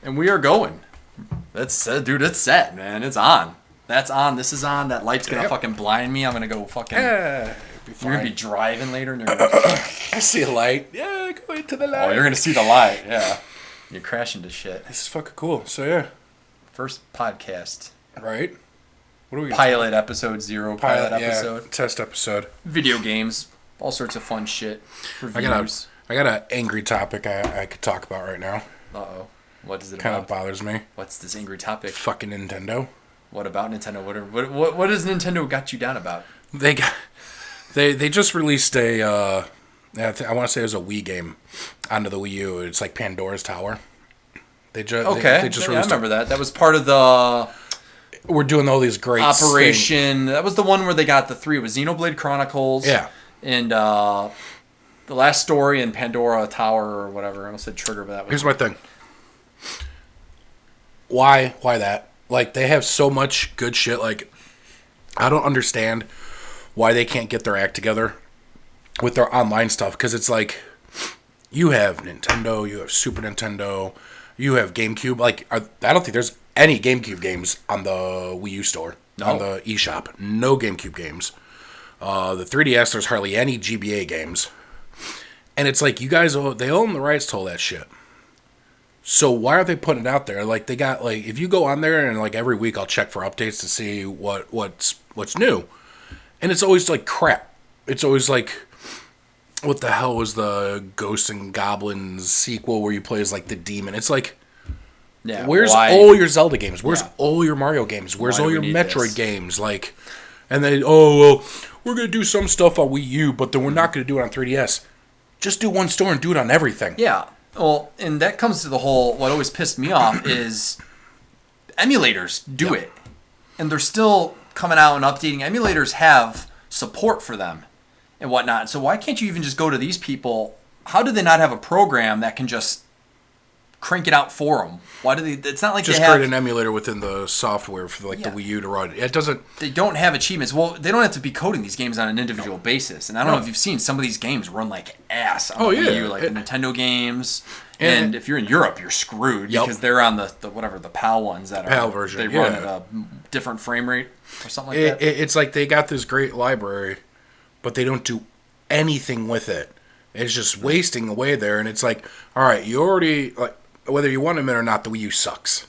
And we are going. That's dude, it's set, man. It's on. That's on. This is on. That light's gonna fucking blind me. I'm gonna go fucking. You're gonna be driving later, and you're gonna... I see a light. Yeah, go into the light. Oh, you're gonna see the light. Yeah, you're crashing to shit. This is fucking cool. So yeah, first podcast. Right. What are we? Pilot episode 0. Pilot episode. Yeah, test episode. Video games. All sorts of fun shit. Reviews. I got an angry topic I could talk about right now. Uh-oh. What is it kind about? of bothers me. What's this angry topic? Fucking Nintendo. What about Nintendo? What has Nintendo got you down about? They just released a I want to say it was a Wii game onto the Wii U. It's like Pandora's Tower. They just released I remember that. That was part of the... We're doing all these great Operation. That was the one where they got the 3. It was Xenoblade Chronicles. Yeah. And The Last Story and Pandora Tower or whatever. I almost said Trigger, but that was... Here's my thing. Why that? Like, they have so much good shit. Like, I don't understand why they can't get their act together with their online stuff. Because it's like, you have Nintendo, you have Super Nintendo, you have GameCube. Like, I don't think there's any GameCube games on the Wii U store. No. On the eShop. No GameCube games. The 3DS, there's hardly any GBA games. And it's like, you guys, they own the rights to all that shit. So why aren't they putting it out there? Like, they got, like, if you go on there and, like, every week I'll check for updates to see what's new. And it's always, like, crap. It's always, like, what the hell was the Ghosts and Goblins sequel where you play as, like, the demon? It's like, where's all your Zelda games? Where's all your Mario games? Where's all your Metroid games? Like, and then, we're going to do some stuff on Wii U, but then we're not going to do it on 3DS. Just do one store and do it on everything. Yeah. Well, and that comes to the whole, what always pissed me off is emulators do it. And they're still coming out and updating. Emulators have support for them and whatnot. So why can't you even just go to these people? How do they not have a program that can just crank it out for them? Why do they? It's not like just they have... create an emulator within the software for the Wii U to run. It doesn't... They don't have achievements. Well, they don't have to be coding these games on an individual basis. And I don't know if you've seen some of these games run like ass on the Wii U, like the Nintendo games. And if you're in Europe, you're screwed because they're on the PAL ones that are... PAL version, They run at a different frame rate or something like that. It's like they got this great library, but they don't do anything with it. It's just wasting away there. And it's like, all right, you already... like. Whether you want them in or not, the Wii U sucks.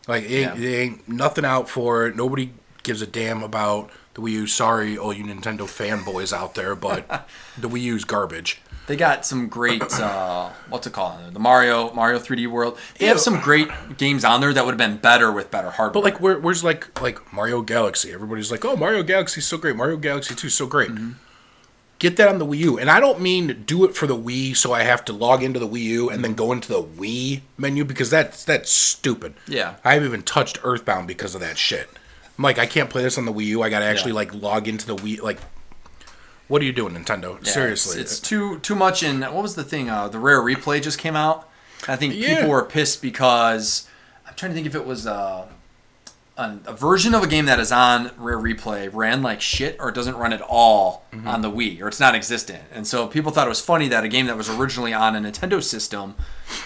Like, it ain't nothing out for it. Nobody gives a damn about the Wii U. Sorry, all you Nintendo fanboys out there, but the Wii U's garbage. They got some great, what's it called? The Mario 3D World. They have some great games on there that would have been better with better hardware. But, like, where's, like Mario Galaxy? Everybody's like, oh, Mario Galaxy's so great. Mario Galaxy 2's so great. Mm-hmm. Get that on the Wii U. And I don't mean do it for the Wii so I have to log into the Wii U and then go into the Wii menu because that's stupid. Yeah. I haven't even touched Earthbound because of that shit. I'm like, I can't play this on the Wii U. I got to actually like log into the Wii. Like, what are you doing, Nintendo? Yeah, seriously. It's too much. And what was the thing? The Rare Replay just came out. I think people were pissed because I'm trying to think if it was a version of a game that is on Rare Replay ran like shit or it doesn't run at all on the Wii or it's not existent. And so people thought it was funny that a game that was originally on a Nintendo system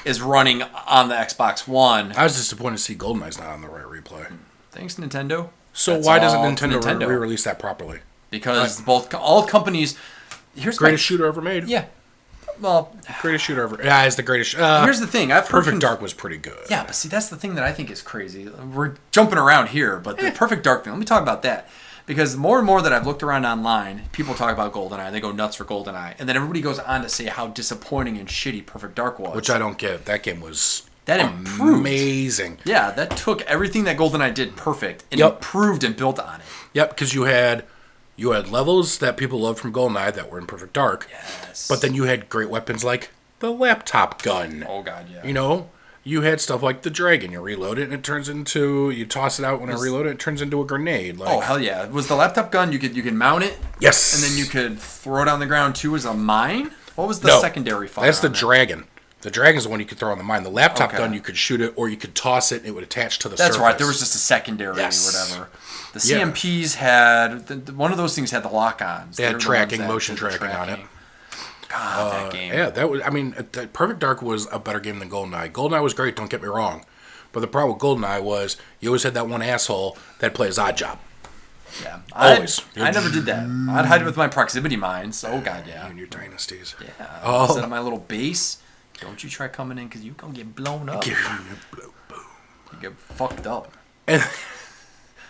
is running on the Xbox One. I was disappointed to see GoldenEye's not on the Rare Replay. Thanks, Nintendo. So why doesn't Nintendo re-release that properly? Because all companies... Greatest shooter ever made. Yeah. Well, greatest shooter ever. Yeah, it's the greatest. Here's the thing. Perfect Dark was pretty good. Yeah, but see, that's the thing that I think is crazy. We're jumping around here, but the Perfect Dark thing. Let me talk about that. Because more and more that I've looked around online, people talk about GoldenEye. They go nuts for GoldenEye. And then everybody goes on to say how disappointing and shitty Perfect Dark was. Which I don't get. That game was amazing. Yeah, that took everything that GoldenEye did perfect and improved and built on it. Yep, because you had levels that people loved from GoldenEye that were in Perfect Dark. Yes. But then you had great weapons like the laptop gun. Oh, God, yeah. You know? You had stuff like the dragon. You reload it and it turns into... You toss it out when I reload it, it turns into a grenade. Like, oh, hell yeah. Was the laptop gun, you could mount it? Yes. And then you could throw it on the ground, too, as a mine? What was the secondary fire? That's the dragon. The dragon's the one you could throw on the mine. The laptop gun, you could shoot it or you could toss it and it would attach to the surface. That's right. There was just a secondary or whatever. The CMPs had... one of those things had the lock-ons. They had motion tracking on it. God, that game. Yeah, that was... I mean, Perfect Dark was a better game than GoldenEye. GoldenEye was great, don't get me wrong. But the problem with GoldenEye was you always had that one asshole that'd play his odd job. Yeah, always. I never did that. I'd hide with my proximity mines. Oh god, yeah. And your dynasties. Yeah. Oh. Instead of my little base, don't you try coming in because you gonna get blown up. You get fucked up. And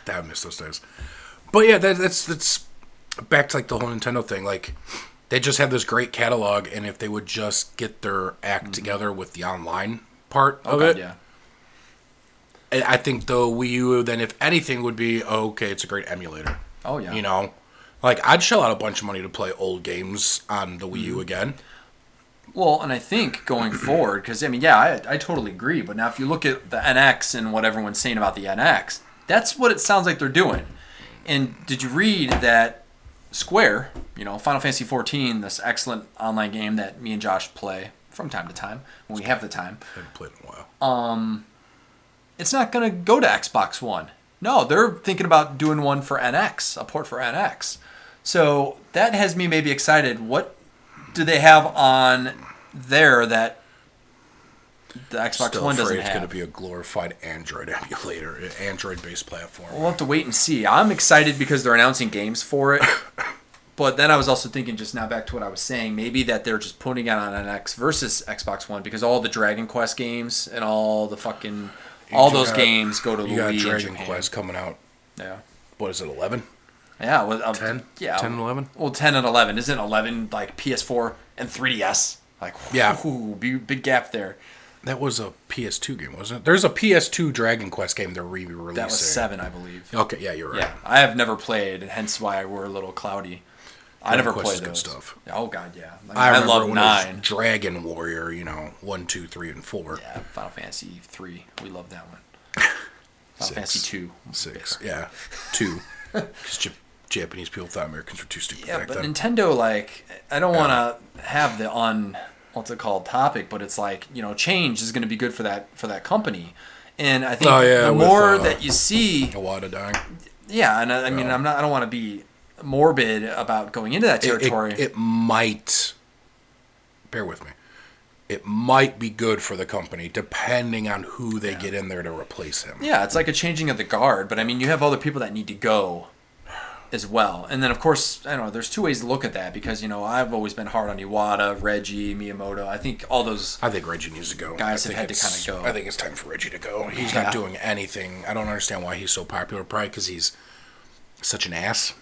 I miss those days. But yeah, that's back to like the whole Nintendo thing. Like they just have this great catalog, and if they would just get their act together with the online part of it, yeah. I think the Wii U, then if anything, would be okay. It's a great emulator. Oh yeah. You know, like I'd shell out a bunch of money to play old games on the Wii U again. Well, and I think going forward, because I mean, yeah, I totally agree. But now if you look at the NX and what everyone's saying about the NX, that's what it sounds like they're doing. And did you read that Square, Final Fantasy XIV, this excellent online game that me and Josh play from time to time when we have the time. I haven't played in a while. It's not going to go to Xbox One. No, they're thinking about doing one for NX, a port for NX. So that has me maybe excited. What do they have on there that the Xbox One doesn't have? It's going to be a glorified Android emulator, an Android-based platform. We'll have to wait and see. I'm excited because they're announcing games for it. But then I was also thinking just now back to what I was saying, maybe that they're just putting it on NX versus Xbox One because all the Dragon Quest games and all the fucking... All those games go to Wii. You got in Dragon Japan. Quest coming out. Yeah. What is it, 11? Yeah. Well, 10? Yeah. 10 and 11? Well, 10 and 11. Isn't 11 like PS4 and 3DS? Like, yeah. Big gap there. That was a PS2 game, wasn't it? There's a PS2 Dragon Quest game they're re-releasing. That was 7, I believe. Okay, yeah, you're right. Yeah. I have never played, hence why we're a little cloudy. I never played those. Good stuff. Oh, God, yeah. I love 9. Dragon Warrior, 1, 2, 3, and 4. Yeah, Final Fantasy 3. We love that one. Final Fantasy 2. 6. Yeah, 2. Because Japanese people thought Americans were too stupid back but then. Nintendo, I don't want to have the what's it called topic, but it's like, change is going to be good for that company. And I think the more that you see Iwata dying. Yeah, and I mean, I don't want to be morbid about going into that territory. It might, bear with me, it might be good for the company depending on who they get in there to replace him. Yeah, it's like a changing of the guard, but I mean, you have other people that need to go as well. And then, of course, I don't know, there's two ways to look at that because, I've always been hard on Iwata, Reggie, Miyamoto. I think all those I think Reggie needs to go. Guys have had to kind of go. I think it's time for Reggie to go. He's not doing anything. I don't understand why he's so popular. Probably because he's such an ass.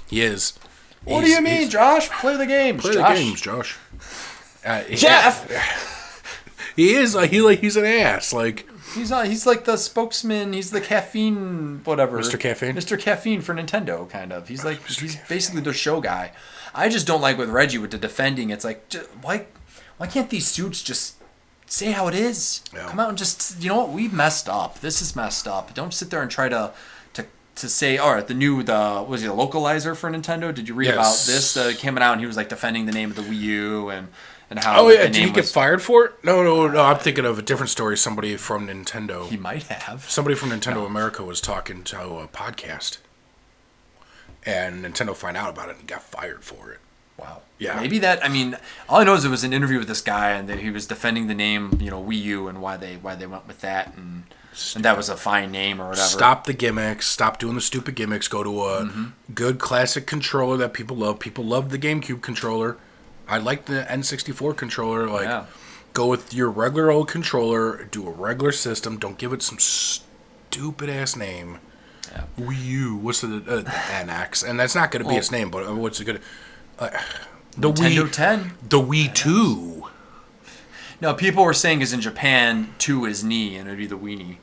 He is. What do you mean, Josh? Play the games, Play Josh. the games, Josh. Jeff! He is. He's an ass. He's like the spokesman. He's the caffeine, whatever. Mr. Caffeine? Mr. Caffeine for Nintendo, kind of. He's basically the show guy. I just don't like with Reggie with the defending. It's like, why can't these suits just say how it is? Yeah. Come out and just, we've messed up. This is messed up. Don't sit there and try to say, all right, was he a localizer for Nintendo? Did you read about this? Came out and he was like defending the name of the Wii U and how. Oh yeah, did he get fired for it? No. I'm thinking of a different story. Somebody from Nintendo. He might have. Somebody from Nintendo America was talking to a podcast, and Nintendo found out about it and got fired for it. Wow. Yeah. Maybe that. I mean, all I know is it was an interview with this guy, and that he was defending the name, Wii U, and why they went with that, and that was a fine name or whatever. Stop the gimmicks. Stop doing the stupid gimmicks. Go to a good classic controller that people love. People love the GameCube controller. I like the N64 controller. Go with your regular old controller. Do a regular system. Don't give it some stupid ass name. Yeah. Wii U. What's the NX? And that's not going to be its name, but what's it going to... the Nintendo Wii 10. The Wii 2. No, people were saying is in Japan, 2 is knee, and it'd be the weenie.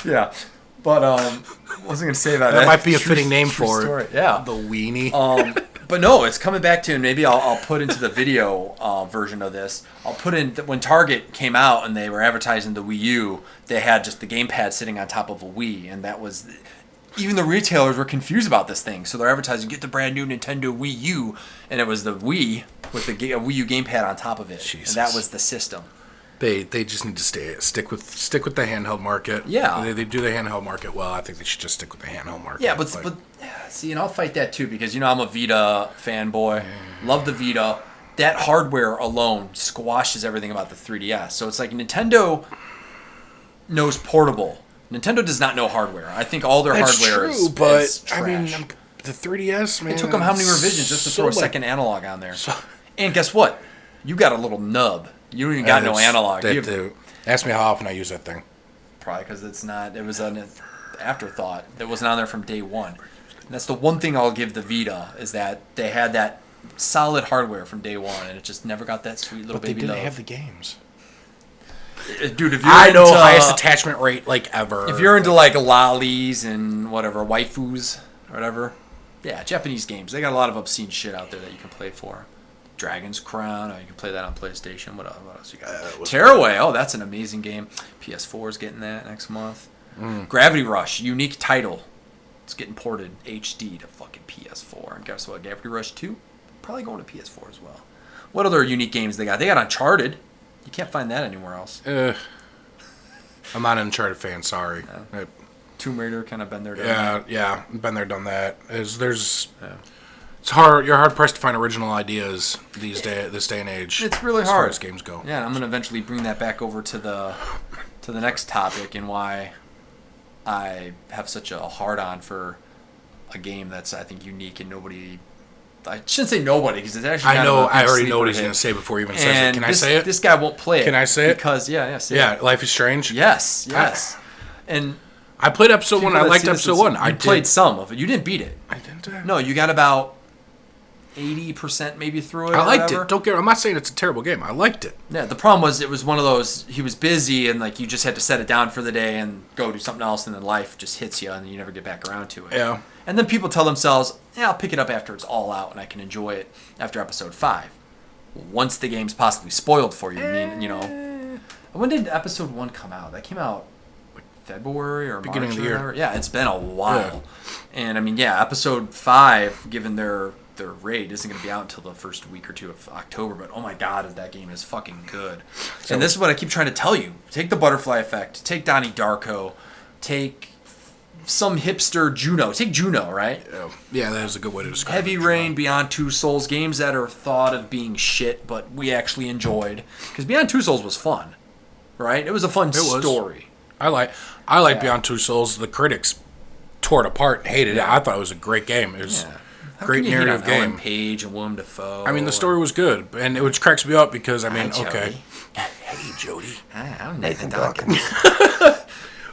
Yeah. But, what was I going to say about that? That might be a fitting name for it. Yeah. The weenie. But no, it's coming back to, and maybe I'll put into the video version of this. I'll put in, when Target came out and they were advertising the Wii U, they had just the gamepad sitting on top of a Wii, and that was... Even the retailers were confused about this thing, so they're advertising, get the brand new Nintendo Wii U, and it was the Wii with the Wii U gamepad on top of it. Jesus. And that was the system. They just need to stick with the handheld market. Yeah. They do the handheld market well. I think they should just stick with the handheld market. Yeah, but see, and I'll fight that too because, I'm a Vita fanboy. Love the Vita. that hardware alone squashes everything about the 3DS. So it's like Nintendo knows portable. Nintendo does not know hardware. I think all their hardware is trash. I mean, the 3DS, man. It took them how many revisions just to throw a second analog on there? And guess what? You got a little nub. You don't even got no analog. Ask me how often I use that thing. Probably because it was an afterthought. It wasn't on there from day one. And that's the one thing I'll give the Vita, is that they had that solid hardware from day one, and it just never got that sweet little baby love. But they didn't have the games. Dude, if you're highest attachment rate like ever. If you're into like lollies and whatever, waifus or whatever, yeah, Japanese games, they got a lot of obscene shit out there that you can play for. Dragon's Crown, you can play that on PlayStation. What else you got? Tearaway, that's an amazing game. PS4 is getting that next month. Gravity Rush, unique title. It's getting ported HD to fucking PS4. And guess what? Gravity Rush 2, probably going to PS4 as well. What other unique games they got? They got Uncharted. You can't find that anywhere else. I'm not an Uncharted fan, sorry. Tomb Raider kind of been there, done that. Yeah, been there, done that. It's hard. You're hard pressed to find original ideas this day and age. It's really hard as far as games go. Yeah, I'm gonna eventually bring that back over to the next topic, and why I have such a hard on for a game that's, I think, unique and nobody. I shouldn't say nobody, because it's actually. I already know what he's gonna say before he even says it. Can I say it? This guy won't play it. Can I say it? Because Life is Strange. Yes. And I played episode 1. I liked episode 1. I played some of it. You didn't beat it. I didn't. No, you got about 80% maybe through it. I liked it. Don't get. I'm not saying it's a terrible game. I liked it. Yeah. The problem was it was one of those. He was busy, and like you just had to set it down for the day and go do something else, and then life just hits you, and you never get back around to it. Yeah. And then people tell themselves, "Yeah, I'll pick it up after it's all out, and I can enjoy it after episode 5." Once the game's possibly spoiled for you. I mean, when did episode 1 come out? That came out February or beginning March of the year. Yeah, it's been a while. Yeah. And I mean, episode 5, given their raid, isn't going to be out until the first week or two of October. But oh my god, that game is fucking good. And this is what I keep trying to tell you: take the Butterfly Effect, take Donnie Darko, take some hipster Juno. Take Juno, right? Yeah, that is a good way to describe it. Heavy Rain, Beyond Two Souls, games that are thought of being shit, but we actually enjoyed, because Beyond Two Souls was fun, right? It was a fun story. I like Beyond Two Souls. The critics tore it apart and hated it. I thought it was a great game. It was a great narrative game. Ellen Page and Willem Dafoe. I mean, the story was good, and it cracks me up because, I mean, Hi, Hey, Jody. Hi, I'm Nathan Dawkins.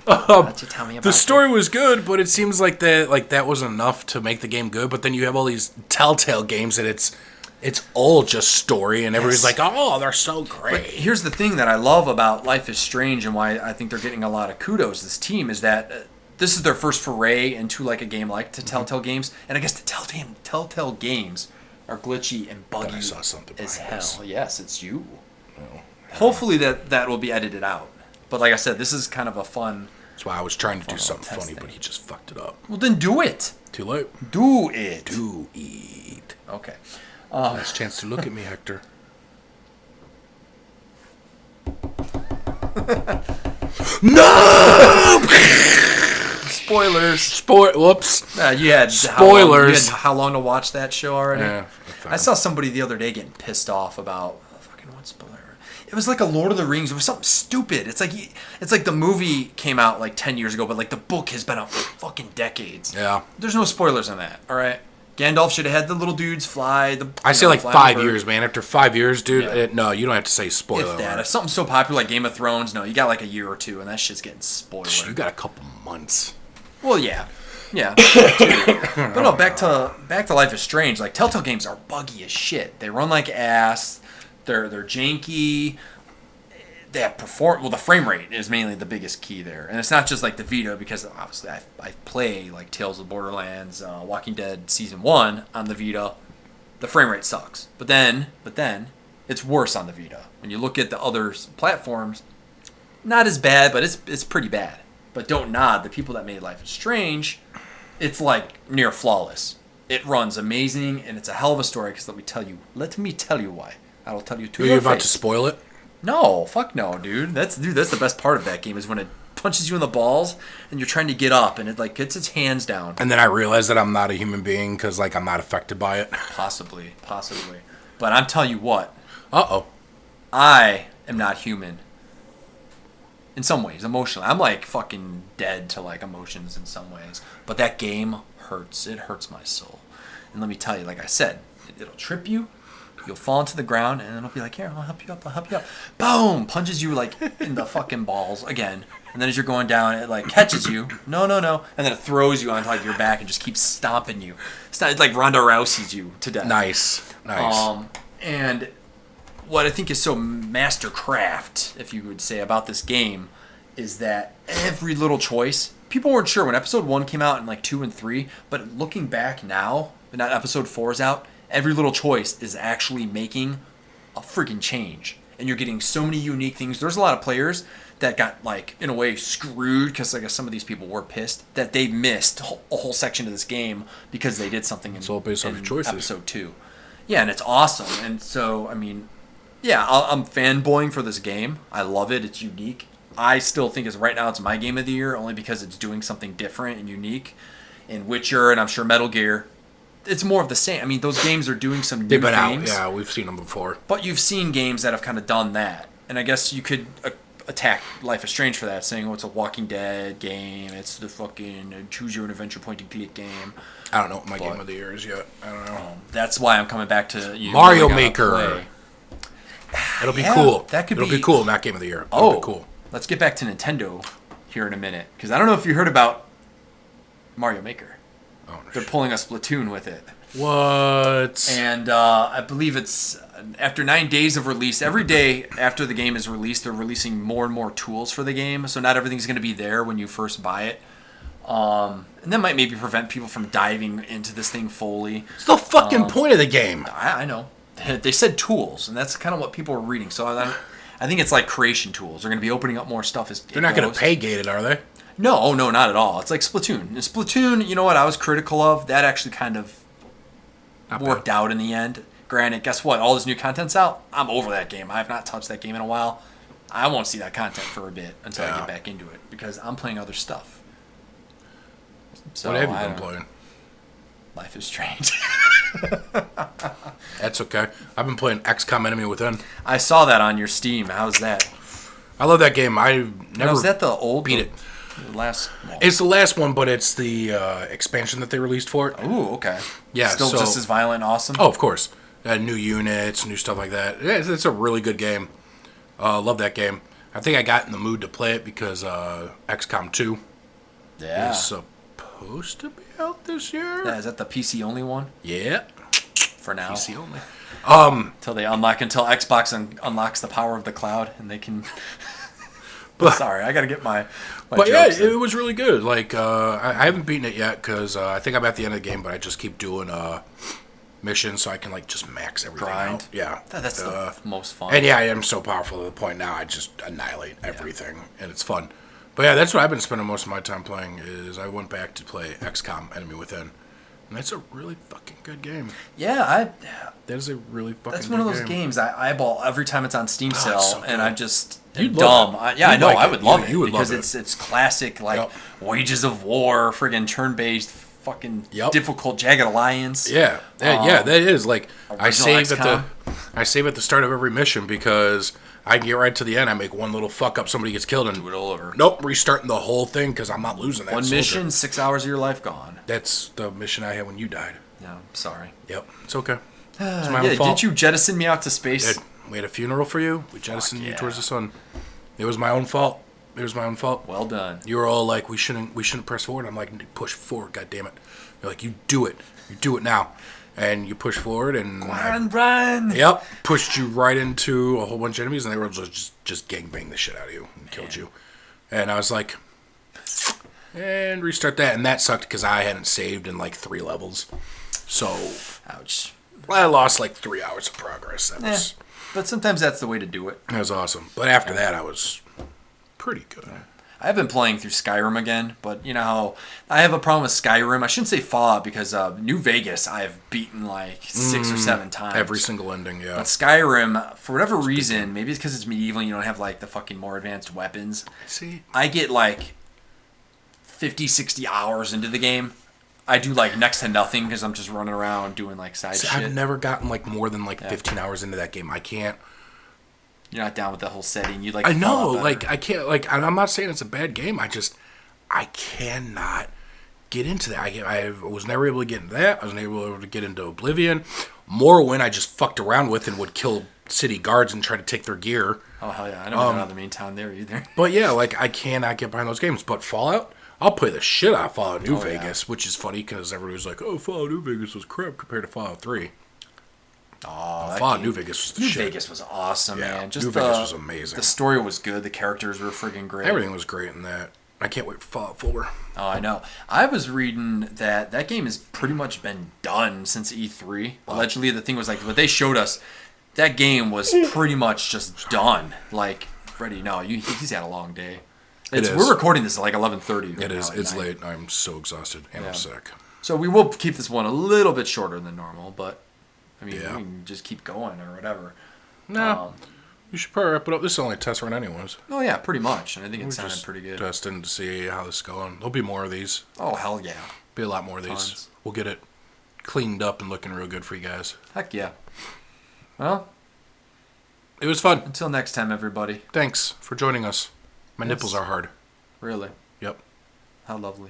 The story was good, but it seems like that wasn't enough to make the game good. But then you have all these Telltale games that it's all just story, and everybody's like, oh, they're so great. But here's the thing that I love about Life is Strange, and why I think they're getting a lot of kudos, this team, is that this is their first foray into like a game like the Telltale games. And I guess the Telltale games are glitchy and buggy as hell. Yes, it's you. Oh. Hopefully that will be edited out. But like I said, this is kind of a fun... That's why I was trying to do something funny, but he just fucked it up. Well, then do it. Too late. Do it. Do it. Okay. Last chance to look at me, Hector. No! Spoilers. Whoops. You had spoilers. How long to watch that show already? Yeah. I saw somebody the other day getting pissed off about what spoiler. It was like a Lord of the Rings. It was something stupid. It's like the movie came out like 10 years ago, but like the book has been out for fucking decades. Yeah. There's no spoilers on that. All right. Gandalf should have had the little dudes fly. I say like 5 years, man. After 5 years, dude, no, you don't have to say spoiler. If something's so popular like Game of Thrones, no, you got like a year or two, and that shit's getting spoiled. You got a couple months. Well, yeah. But no, back to Life is Strange. Like Telltale games are buggy as shit. They run like ass. They're janky. They have the frame rate is mainly the biggest key there, and it's not just like the Vita, because obviously I play like Tales of Borderlands, Walking Dead Season 1 on the Vita. The frame rate sucks, but then it's worse on the Vita. When you look at the other platforms, not as bad, but it's pretty bad. But don't nod. The people that made Life is Strange, it's like near flawless. It runs amazing, and it's a hell of a story. Because let me tell you why. I will tell you to your face. Are you about to spoil it? No, fuck no, dude. That's the best part of that game, is when it punches you in the balls and you're trying to get up, and it like gets its hands down. And then I realize that I'm not a human being because like I'm not affected by it. Possibly. But I'm telling you what. Uh-oh. I am not human. In some ways, emotionally. I'm like fucking dead to like emotions in some ways. But that game hurts. It hurts my soul. And let me tell you, like I said, it'll trip you. You'll fall into the ground, and it'll be like, here, I'll help you up, I'll help you up. Boom! Punches you, like, in the fucking balls again. And then as you're going down, it, like, catches you. No. And then it throws you onto, like, your back and just keeps stomping you. It's like Ronda Rousey's you to death. Nice. And what I think is so mastercraft, if you would say, about this game is that every little choice, people weren't sure when episode 1 came out in, like, 2 and 3, but looking back now, now episode 4 is out, every little choice is actually making a freaking change. And you're getting so many unique things. There's a lot of players that got, like, in a way, screwed because I guess some of these people were pissed that they missed a whole section of this game because they did something it's all based on choices. episode 2. Yeah, and it's awesome. And so, I mean, yeah, I'm fanboying for this game. I love it. It's unique. I still think right now it's my game of the year only because it's doing something different and unique. In Witcher and I'm sure Metal Gear, it's more of the same. I mean, those games are doing some new They've been things. out. Yeah, we've seen them before. But you've seen games that have kind of done that. And I guess you could attack Life is Strange for that, saying, oh, it's a Walking Dead game. It's the fucking choose your own adventure point and click game. I don't know what my game of the year is yet. I don't know. That's why I'm coming back to you. Mario Maker. It'll be cool. It'll be cool, not game of the year. It'll be cool. Let's get back to Nintendo here in a minute. Because I don't know if you heard about Mario Maker. Oh, They're pulling a Splatoon with it. What? And I believe it's after 9 days of release. Every day after the game is released, they're releasing more and more tools for the game. So not everything's going to be there when you first buy it. And that might maybe prevent people from diving into this thing fully. It's the fucking point of the game. I know. They said tools, and that's kind of what people are reading. So I think it's like creation tools. They're going to be opening up more stuff as They're not going to pay gated, are they? No, not at all. It's like Splatoon. And Splatoon, you know what I was critical of? That actually kind of worked out in the end. Granted, guess what? All this new content's out. I'm over that game. I have not touched that game in a while. I won't see that content for a bit until I get back into it because I'm playing other stuff. So, what have you been playing? Life is Strange. That's okay. I've been playing XCOM Enemy Within. I saw that on your Steam. How's that? I love that game. I never was that the old beat it. The last one? It's the last one, but it's the expansion that they released for it. Ooh, okay. Yeah, still just as violent and awesome? Oh, of course. New units, new stuff like that. Yeah, it's a really good game. Love that game. I think I got in the mood to play it because XCOM 2 is supposed to be out this year. Yeah, is that the PC only one? Yeah. For now. PC only. Until Xbox unlocks the power of the cloud and they can... Sorry, I got to get my But yeah, in. it was really good. Like, I haven't beaten it yet because I think I'm at the end of the game, but I just keep doing missions so I can, like, just max everything out. Yeah. That's the most fun. And yeah, I am so powerful to the point now I just annihilate everything, and it's fun. But yeah, that's what I've been spending most of my time playing is I went back to play XCOM Enemy Within. And that's a really fucking good game. Yeah, that is a really fucking That's one of those games I eyeball every time it's on Steam sale, so and I just You'd dumb. Love I know, I would love it would because love it. it's classic like Wages of War, friggin' turn-based, fucking difficult Jagged Alliance. Yeah, that is like I save XCOM. at the start of every mission because I can get right to the end. I make one little fuck up, somebody gets killed, and do it all over. Nope, restarting the whole thing because I'm not losing that. One mission, 6 hours of your life gone. That's the mission I had when you died. No, sorry. Yep, it's okay. It's my own fault. Didn't you jettison me out to space? We had a funeral for you. We jettisoned you towards the sun. It was my own fault. Well done. You were all like, we shouldn't press forward. I'm like, push forward, God damn it. You're like, you do it now. And you push forward and run. Yep, pushed you right into a whole bunch of enemies, and they were just gangbang the shit out of you and killed you. And I was like, and restart that, and that sucked because I hadn't saved in like 3 levels. So, ouch. I lost like 3 hours of progress. But sometimes that's the way to do it. That was awesome. But after that, I was pretty good. I've been playing through Skyrim again, but you know how I have a problem with Skyrim. I shouldn't say Fallout because New Vegas I've beaten like 6 or 7 times. Every single ending, yeah. But Skyrim, for whatever reason, maybe it's because it's medieval and you don't have like the fucking more advanced weapons. See? I get like 50, 60 hours into the game. I do like next to nothing because I'm just running around doing like side shit. I've never gotten like more than like 15 hours into that game. I can't. You're not down with the whole setting. You like. I know, like I can't. Like I'm not saying it's a bad game. I cannot get into that. I was never able to get into that. I was never able to get into Oblivion. Morrowind, I just fucked around with and would kill city guards and try to take their gear. Oh hell yeah! I never got out of the main town there either. But yeah, like I cannot get behind those games. But Fallout, I'll play the shit out of Fallout New Vegas, which is funny because everybody was like, "Oh, Fallout New Vegas was crap compared to Fallout 3." Oh, Fallout New Vegas was the shit. New Vegas was awesome, man. New Vegas was amazing. The story was good. The characters were freaking great. Everything was great in that. I can't wait for Fallout 4. Oh, I know. I was reading that game has pretty much been done since E3. Allegedly, the thing was like, what they showed us, that game was pretty much just done. Like, Freddie, no, he's had a long day. We're recording this at like 11:30. It is. It's late. I'm so exhausted and I'm sick. So we will keep this one a little bit shorter than normal, but I mean, we can just keep going or whatever. No. You should probably wrap it up. This is only a test run anyways. Oh, yeah, pretty much. And I think it sounded pretty good. Testing to see how this is going. There'll be more of these. Oh, hell yeah. Be a lot more of these. Tons. We'll get it cleaned up and looking real good for you guys. Heck yeah. Well. It was fun. Until next time, everybody. Thanks for joining us. My nipples are hard. Really? Yep. How lovely.